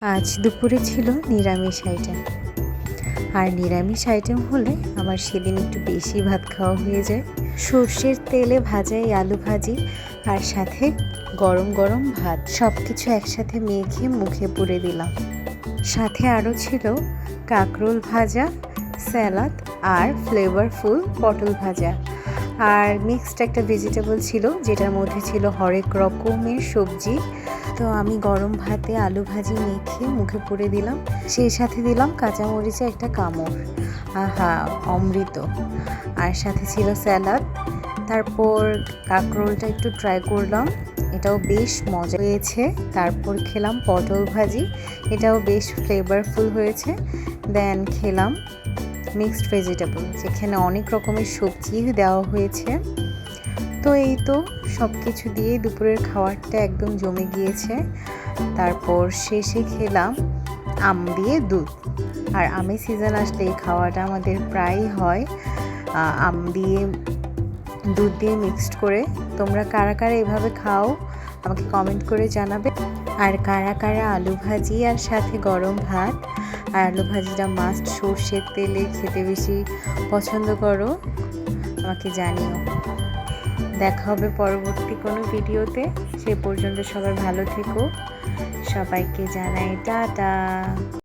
আজ দুপুরে ছিল নিরামিষ আইটেম। আর নিরামিষ আইটেম হলে আমার সেদিন একটু বেশি ভাত খাওয়া হয়ে যায়। সর্ষের তেলে ভাজা এই আলু ভাজি আর সাথে গরম গরম ভাত, সব কিছু একসাথে মেখে মুখে পুরে দিলাম। সাথে আরও ছিল কাঁকরোল ভাজা, স্যালাড আর ফ্লেভারফুল পটল ভাজা। আর মিক্সড একটা ভেজিটেবল ছিল যেটার মধ্যে ছিল হরেক রকমের সবজি। তো আমি গরম ভাতে আলু ভাজি মেখে মুখে পুরে দিলাম, সেই সাথে দিলাম কাঁচামরিচে একটা কামড়। আহা, অমৃত। আর সাথে ছিল স্যালাড। তারপর কাঁকরোলটা একটু ট্রাই করলাম, এটাও বেশ মজা হয়েছে। তারপর খেলাম পটল ভাজি, এটাও বেশ ফ্লেভারফুল হয়েছে। দেন খেলাম মিক্সড ভেজিটেবল, যেখানে অনেক রকমের সবজি দেওয়া হয়েছে। তো এই তো সব কিছু দিয়ে দুপুরের খাবারটা একদম জমে গিয়েছে। তারপর শেষে খেলাম আম দিয়ে দুধ। আর আমের সিজন আসলে এই খাওয়াটা আমাদের প্রায়ই হয়, আম দিয়ে দুধ দিয়ে মিক্সড করে। তোমরা কারা কারা এভাবে খাও আমাকে কমেন্ট করে জানাবে। আর কারা কারা আলু ভাজি আর সাথে গরম ভাত আর আলু ভাজিটা মাস্ট সর্ষের তেলে খেতে বেশি পছন্দ করো আমাকে জানিও। দেখা হবে পরবর্তী কোনো ভিডিওতে। সে পর্যন্ত সবাই ভালো থেকো। সবাইকে জানাই টাটা।